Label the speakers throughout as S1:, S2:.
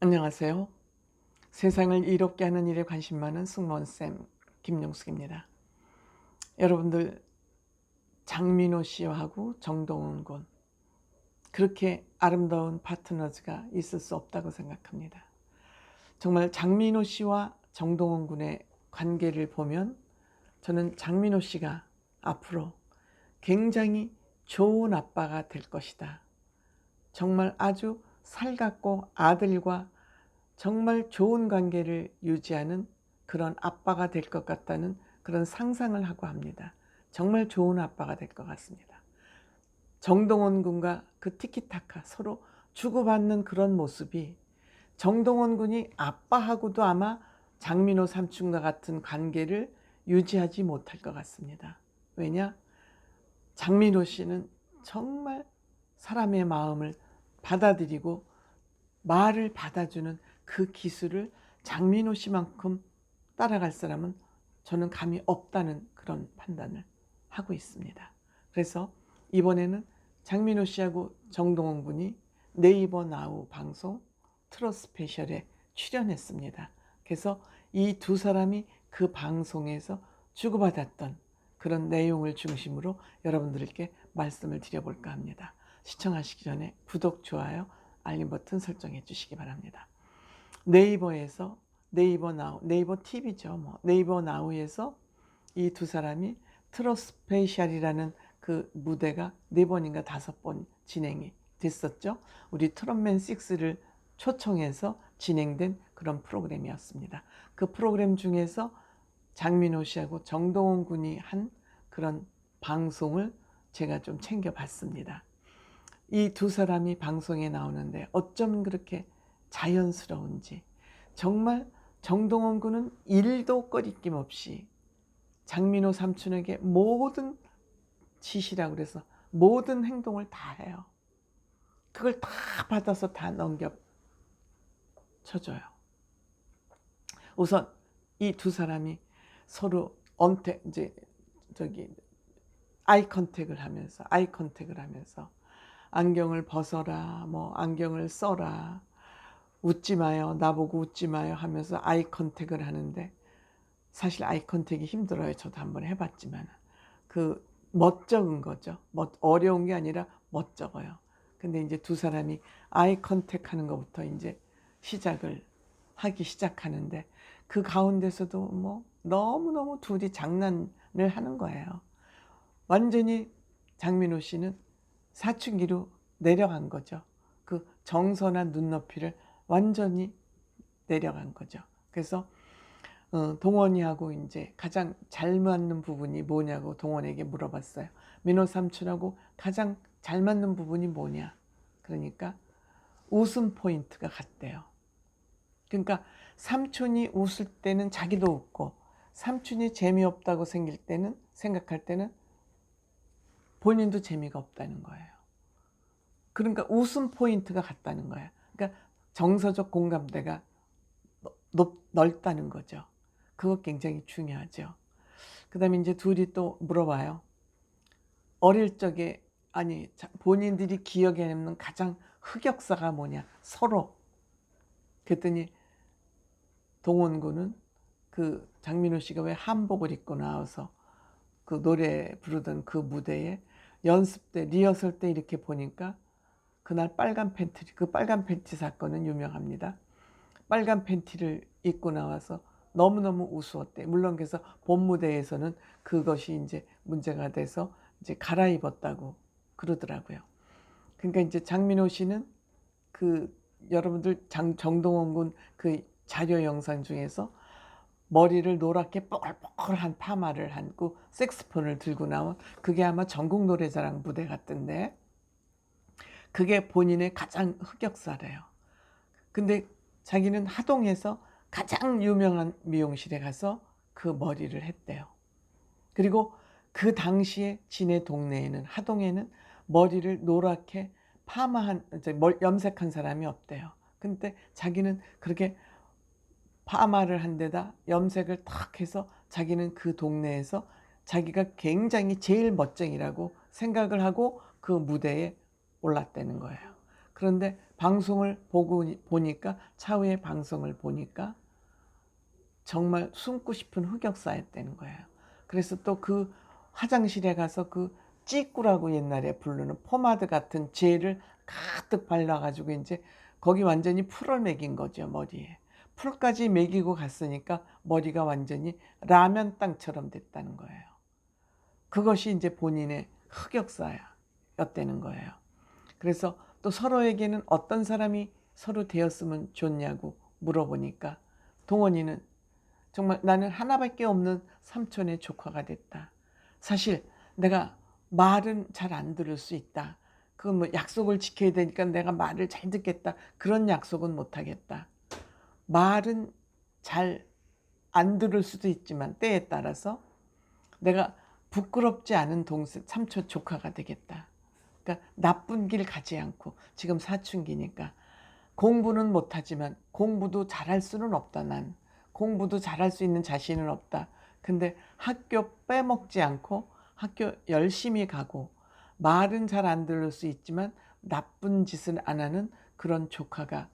S1: 안녕하세요. 세상을 이롭게 하는 일에 관심 많은 승무원쌤 김용숙입니다. 여러분들, 장민호 씨하고 정동원 군, 그렇게 아름다운 파트너즈가 있을 수 없다고 생각합니다. 정말 장민호 씨와 정동원 군의 관계를 보면 저는 장민호 씨가 앞으로 굉장히 좋은 아빠가 될 것이다. 정말 아주 살갑고 아들과 정말 좋은 관계를 유지하는 그런 아빠가 될 것 같다는 그런 상상을 하고 합니다. 정말 좋은 아빠가 될 것 같습니다. 정동원 군과 그 티키타카 서로 주고받는 그런 모습이 정동원 군이 아빠하고도 아마 장민호 삼촌과 같은 관계를 유지하지 못할 것 같습니다. 왜냐? 장민호 씨는 정말 사람의 마음을 받아들이고 말을 받아주는 그 기술을 장민호 씨만큼 따라갈 사람은 저는 감이 없다는 그런 판단을 하고 있습니다. 그래서 이번에는 장민호 씨하고 정동원 군이 네이버 나우 방송 트롯스페셜에 출연했습니다. 그래서 이 두 사람이 그 방송에서 주고받았던 그런 내용을 중심으로 여러분들께 말씀을 드려볼까 합니다. 시청하시기 전에 구독, 좋아요, 알림 버튼 설정해 주시기 바랍니다. 네이버에서 네이버 나우, 네이버 TV죠. 네이버 나우에서 이 두 사람이 트롯스페셜이라는 그 무대가 4번인가 5번 진행이 됐었죠. 우리 트롯맨 6를 초청해서 진행된 그런 프로그램이었습니다. 그 프로그램 중에서 장민호 씨하고 정동원 군이 한 그런 방송을 제가 좀 챙겨봤습니다. 이 두 사람이 방송에 나오는데 어쩜 그렇게 자연스러운지, 정말 정동원 군은 일도 꺼리낌 없이 장민호 삼촌에게 모든 지시라고 그래서 모든 행동을 다 해요. 그걸 다 받아서 다 넘겨쳐줘요. 우선 이 두 사람이 서로 이제 아이 컨택을 하면서 안경을 벗어라, 안경을 써라, 웃지 마요, 나보고 웃지 마요 하면서 아이 컨택을 하는데, 사실 아이 컨택이 힘들어요. 저도 한번 해봤지만 그 멋쩍은 거죠. 어려운 게 아니라 멋쩍어요. 근데 이제 두 사람이 아이 컨택하는 것부터 이제 시작을 하기 시작하는데, 그 가운데서도 너무너무 둘이 장난을 하는 거예요. 완전히 장민호 씨는 사춘기로 내려간 거죠. 그 정선한 눈높이를 완전히 내려간 거죠. 그래서 동원이하고 이제 가장 잘 맞는 부분이 뭐냐고 동원에게 물어봤어요. 민호 삼촌하고 가장 잘 맞는 부분이 뭐냐? 그러니까 웃음 포인트가 같대요. 그러니까 삼촌이 웃을 때는 자기도 웃고, 삼촌이 재미없다고 생각할 때는 본인도 재미가 없다는 거예요. 그러니까 웃음 포인트가 같다는 거예요. 그러니까 정서적 공감대가 넓다는 거죠. 그거 굉장히 중요하죠. 그 다음에 이제 둘이 또 물어봐요. 어릴 적에, 본인들이 기억에 남는 가장 흑역사가 뭐냐, 서로. 그랬더니 동원군은 그 장민호 씨가 왜 한복을 입고 나와서 그 노래 부르던 그 무대에 연습 때, 리허설 때 이렇게 보니까 그날 그 빨간 팬티 사건은 유명합니다. 빨간 팬티를 입고 나와서 너무너무 우스웠대. 물론 그래서 본 무대에서는 그것이 이제 문제가 돼서 이제 갈아입었다고 그러더라고요. 그러니까 이제 장민호 씨는 그 여러분들 정동원 군 그 자료 영상 중에서 머리를 노랗게 뽀글뽀글한 파마를 하고 색스폰을 들고 나온, 그게 아마 전국 노래자랑 무대 같던데, 그게 본인의 가장 흑역사래요. 근데 자기는 하동에서 가장 유명한 미용실에 가서 그 머리를 했대요. 그리고 그 당시에 지네 동네에는, 하동에는 머리를 노랗게 염색한 사람이 없대요. 근데 자기는 그렇게 파마를 한 데다 염색을 탁 해서 자기는 그 동네에서 자기가 굉장히 제일 멋쟁이라고 생각을 하고 그 무대에 올랐다는 거예요. 그런데 방송을 보니까 차후에 방송을 보니까 정말 숨고 싶은 흑역사였다는 거예요. 그래서 또 그 화장실에 가서 그 찌꾸라고 옛날에 부르는 포마드 같은 젤을 가득 발라가지고 이제 거기 완전히 풀을 매긴 거죠, 머리에. 풀까지 매기고 갔으니까 머리가 완전히 라면 땅처럼 됐다는 거예요. 그것이 이제 본인의 흑역사였다는 거예요. 그래서 또 서로에게는 어떤 사람이 서로 되었으면 좋냐고 물어보니까 동원이는 정말 나는 하나밖에 없는 삼촌의 조카가 됐다. 사실 내가 말은 잘 안 들을 수 있다. 그건 뭐 약속을 지켜야 되니까 내가 말을 잘 듣겠다. 그런 약속은 못 하겠다. 말은 잘 안 들을 수도 있지만 때에 따라서 내가 부끄럽지 않은 동생, 삼촌 조카가 되겠다. 그러니까 나쁜 길 가지 않고 지금 사춘기니까 공부는 못하지만 공부도 잘할 수는 없다. 난 공부도 잘할 수 있는 자신은 없다. 근데 학교 빼먹지 않고 학교 열심히 가고 말은 잘 안 들을 수 있지만 나쁜 짓을 안 하는 그런 조카가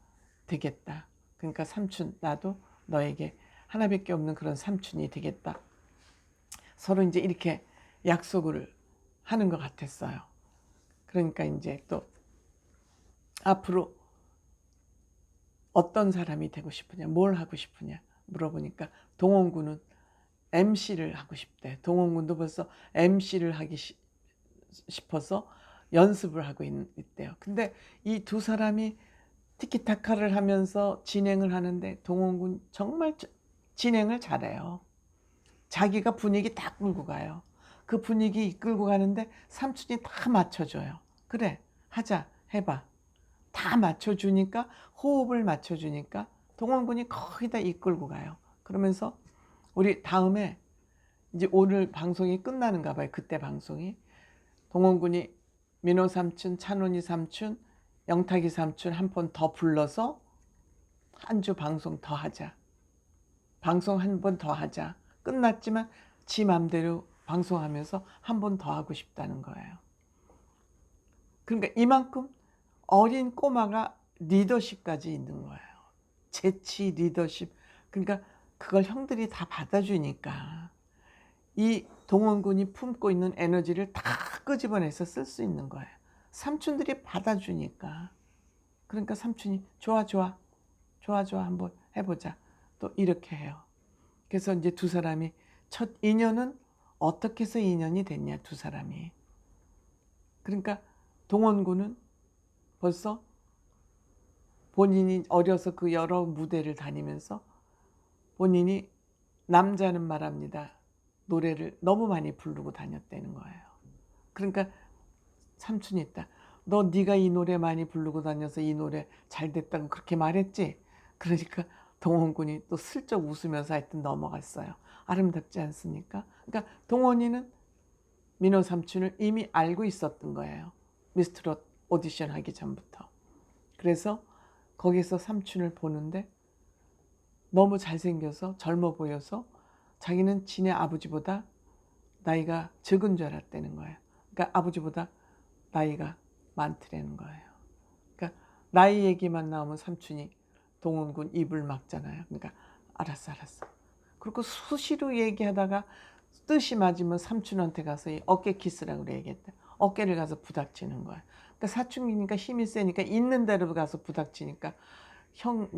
S1: 되겠다. 그러니까 삼촌, 나도 너에게 하나밖에 없는 그런 삼촌이 되겠다. 서로 이제 이렇게 약속을 하는 것 같았어요. 그러니까 이제 또 앞으로 어떤 사람이 되고 싶으냐, 뭘 하고 싶으냐 물어보니까 동원군은 MC를 하고 싶대. 동원군도 벌써 MC를 하기 싶어서 연습을 하고 있대요. 근데 이 두 사람이 티키타카를 하면서 진행을 하는데 동원군 정말 진행을 잘해요. 자기가 분위기 다 끌고 가요. 그 분위기 이끌고 가는데 삼촌이 다 맞춰줘요. 그래, 하자, 해봐. 다 맞춰주니까, 호흡을 맞춰주니까 동원군이 거의 다 이끌고 가요. 그러면서 우리 다음에 이제 오늘 방송이 끝나는가 봐요. 그때 방송이. 동원군이 민호 삼촌, 찬원이 삼촌, 영탁이 삼촌 한 번 더 불러서 한 주 방송 더 하자. 방송 한 번 더 하자. 끝났지만 지 맘대로 방송하면서 한 번 더 하고 싶다는 거예요. 그러니까 이만큼 어린 꼬마가 리더십까지 있는 거예요. 재치, 리더십. 그러니까 그걸 형들이 다 받아주니까 이 동원군이 품고 있는 에너지를 다 끄집어내서 쓸 수 있는 거예요. 삼촌들이 받아주니까. 그러니까 삼촌이 좋아 좋아 좋아 좋아 한번 해보자. 또 이렇게 해요. 그래서 이제 두 사람이 첫 인연은 어떻게 해서 인연이 됐냐, 두 사람이. 그러니까 동원군은 벌써 본인이 어려서 그 여러 무대를 다니면서 본인이 남자는 말합니다. 노래를 너무 많이 부르고 다녔다는 거예요. 그러니까 삼촌이 있다. 너 네가 이 노래 많이 부르고 다녀서 이 노래 잘 됐다고 그렇게 말했지? 그러니까 동원군이 또 슬쩍 웃으면서 하여튼 넘어갔어요. 아름답지 않습니까? 그러니까 동원이는 민호 삼촌을 이미 알고 있었던 거예요. 미스트롯 오디션 하기 전부터. 그래서 거기서 삼촌을 보는데 너무 잘생겨서 젊어 보여서 자기는 지네 아버지보다 나이가 적은 줄 알았다는 거예요. 그러니까 아버지보다 나이가 많더라는 거예요. 그러니까 나이 얘기만 나오면 삼촌이 동원군 입을 막잖아요. 그러니까 알았어 알았어. 그리고 수시로 얘기하다가 뜻이 맞으면 삼촌한테 가서 어깨 키스라고 얘기했다. 어깨를 가서 부닥치는 거예요. 그러니까 사춘기니까 힘이 세니까 있는 대로 가서 부닥치니까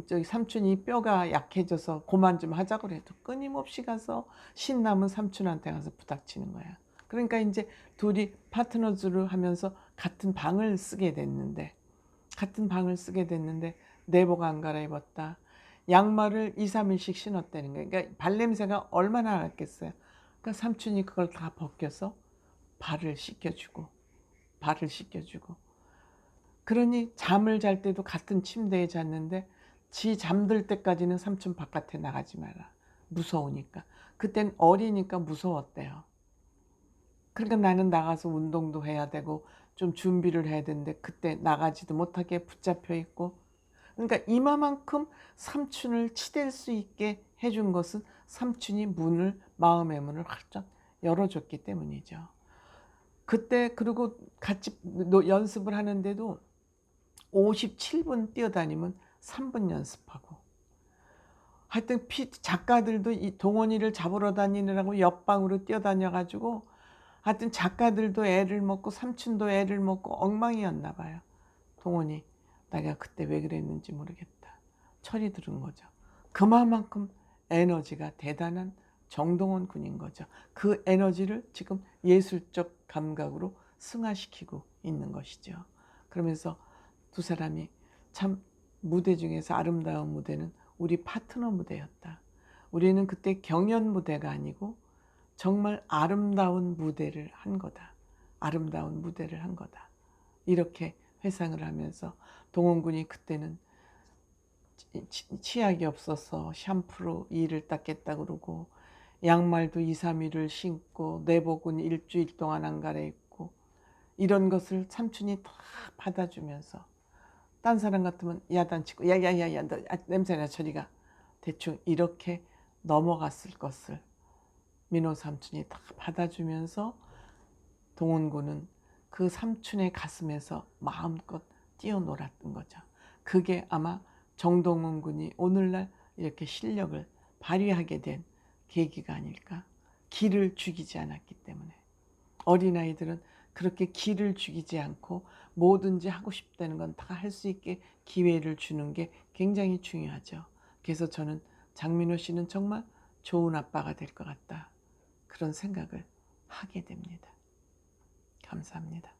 S1: 저기 삼촌이 뼈가 약해져서 그만 좀 하자고 그래도 끊임없이 가서 신남은 삼촌한테 가서 부닥치는 거야. 그러니까 이제 둘이 파트너즈를 하면서 같은 방을 쓰게 됐는데 내복 안 갈아입었다. 양말을 2, 3일씩 신었다는 거예요. 그러니까 발냄새가 얼마나 났겠어요. 그러니까 삼촌이 그걸 다 벗겨서 발을 씻겨주고 그러니 잠을 잘 때도 같은 침대에 잤는데 지 잠들 때까지는 삼촌 바깥에 나가지 마라. 무서우니까. 그땐 어리니까 무서웠대요. 그러니까 나는 나가서 운동도 해야 되고 좀 준비를 해야 되는데 그때 나가지도 못하게 붙잡혀 있고, 그러니까 이마만큼 삼촌을 치댈 수 있게 해준 것은 삼촌이 마음의 문을 활짝 열어줬기 때문이죠. 그때 그리고 같이 연습을 하는데도 57분 뛰어다니면 3분 연습하고, 하여튼 작가들도 이 동원이를 잡으러 다니느라고 옆방으로 뛰어다녀 가지고 하여튼 작가들도 애를 먹고 삼촌도 애를 먹고 엉망이었나 봐요. 동원이 내가 그때 왜 그랬는지 모르겠다. 철이 들은 거죠. 그만큼 에너지가 대단한 정동원 군인 거죠. 그 에너지를 지금 예술적 감각으로 승화시키고 있는 것이죠. 그러면서 두 사람이 참 무대 중에서 아름다운 무대는 우리 파트너 무대였다. 우리는 그때 경연 무대가 아니고 정말 아름다운 무대를 한 거다. 아름다운 무대를 한 거다. 이렇게 회상을 하면서 동원군이 그때는 치약이 없어서 샴푸로 이를 닦겠다 그러고 양말도 2, 3일을 신고 내복은 일주일 동안 안 갈아입고 이런 것을 삼촌이 다 받아주면서 딴 사람 같으면 야단치고 야야야야 너 냄새나 저리가 대충 이렇게 넘어갔을 것을 민호 삼촌이 다 받아주면서 동원군은 그 삼촌의 가슴에서 마음껏 뛰어놀았던 거죠. 그게 아마 정동원 군이 오늘날 이렇게 실력을 발휘하게 된 계기가 아닐까. 기를 죽이지 않았기 때문에. 어린아이들은 그렇게 기를 죽이지 않고 뭐든지 하고 싶다는 건 다 할 수 있게 기회를 주는 게 굉장히 중요하죠. 그래서 저는 장민호 씨는 정말 좋은 아빠가 될 것 같다. 그런 생각을 하게 됩니다. 감사합니다.